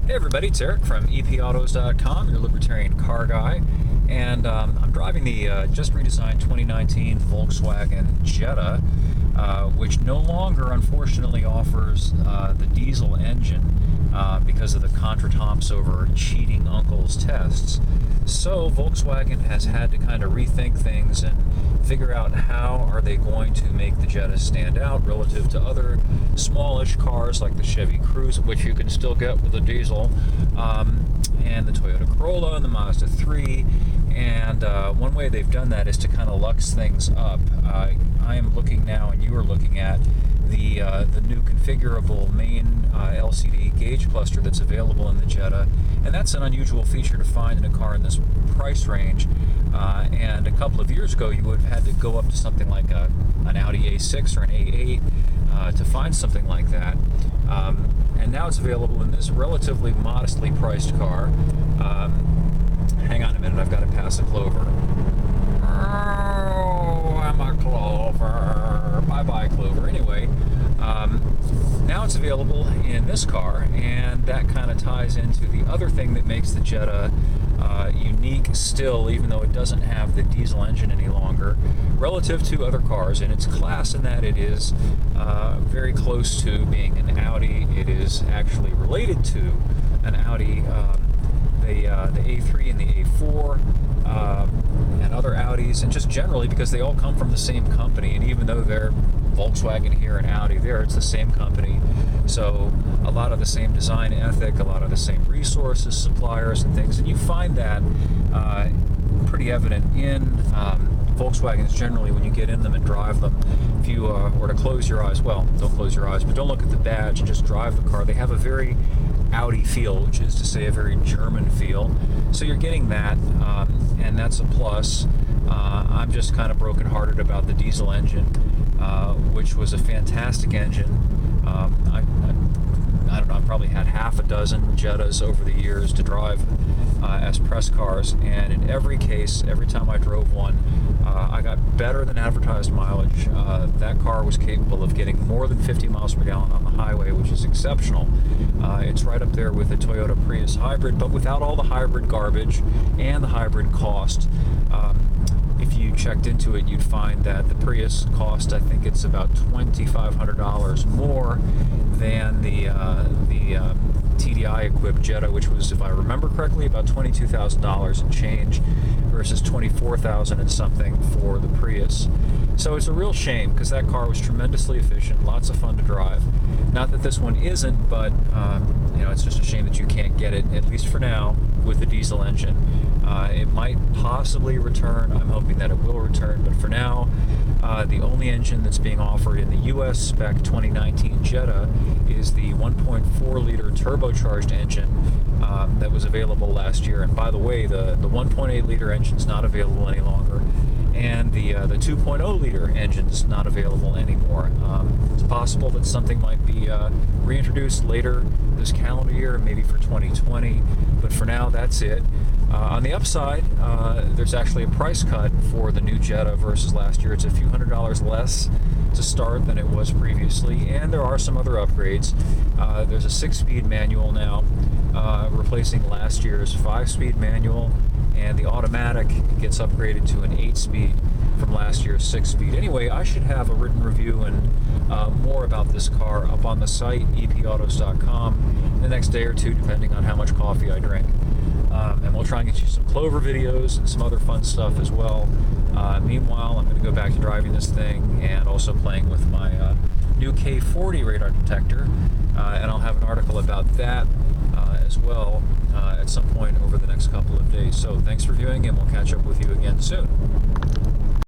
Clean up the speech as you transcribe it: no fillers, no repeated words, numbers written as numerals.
Hey everybody, it's Eric from epautos.com, your Libertarian car guy, and I'm driving the just redesigned 2019 Volkswagen Jetta, which no longer unfortunately offers the diesel engine because of the contretemps over cheating uncle's tests. So Volkswagen has had to kind of rethink things and figure out how are they going to make the Jetta stand out relative to other smallish cars like the Chevy Cruze, which you can still get with a diesel, and the Toyota Corolla and the Mazda 3. And one way they've done that is to kind of lux things up. I am looking now, and you are looking at the new configurable main LCD gauge cluster that's available in the Jetta, and that's an unusual feature to find in a car in this price range. And a couple of years ago, you would have had to go up to something like an Audi A6 or an A8 to find something like that. And now it's available in this relatively modestly priced car. Hang on a minute, I've got to pass a clover. Oh, I'm a clover. Bye-bye, clover. Anyway, now it's available in this car, and that kind of ties into the other thing that makes the Jetta unique still, even though it doesn't have the diesel engine any longer, relative to other cars in its class, in that it is very close to being an Audi. It is actually related to an Audi, the A3 and the A4, and other Audis, and just generally because they all come from the same company, and even though they're Volkswagen here and Audi there, it's the same company. So a lot of the same design ethic, a lot of the same resources, suppliers, and things, and you find that pretty evident in Volkswagens generally when you get in them and drive them. If you were to close your eyes, well, don't close your eyes, but don't look at the badge and just drive the car. They have a very Audi feel, which is to say a very German feel. So you're getting that, and that's a plus. I'm just kind of brokenhearted about the diesel engine, which was a fantastic engine. I don't know, I've probably had half a dozen Jettas over the years to drive as press cars, and in every case, every time I drove one, I got better than advertised mileage. That car was capable of getting more than 50 miles per gallon on the highway, which is exceptional. It's right up there with the Toyota Prius hybrid, but without all the hybrid garbage and the hybrid cost. If you checked into it, you'd find that the Prius cost, I think it's about $2,500 more than the TDI-equipped Jetta, which was, if I remember correctly, about $22,000 and change versus $24,000 and something for the Prius. So it's a real shame because that car was tremendously efficient, lots of fun to drive. Not that this one isn't, but it's just a shame that you can't get it, at least for now, with the diesel engine. It might possibly return. I'm hoping that it will return, but for now, the only engine that's being offered in the US spec 2019 Jetta is the 1.4-liter turbocharged engine that was available last year. And by the way, the 1.8-liter engine's not available any longer, and the 2.0-liter engine's not available anymore. It's possible that something might be reintroduced later this calendar year, maybe for 2020, but for now, that's it. On the upside, there's actually a price cut for the new Jetta versus last year. It's a few $100s less to start than it was previously, and there are some other upgrades. There's a 6-speed manual now, replacing last year's 5-speed manual, and the automatic gets upgraded to an 8-speed from last year's 6-speed. Anyway, I should have a written review and more about this car up on the site, epautos.com, in the next day or two, depending on how much coffee I drink. And we'll try and get you some Clover videos and some other fun stuff as well. Meanwhile, I'm going to go back to driving this thing and also playing with my new K40 radar detector, and I'll have an article about that as well at some point over the next couple of days. So thanks for viewing, and we'll catch up with you again soon.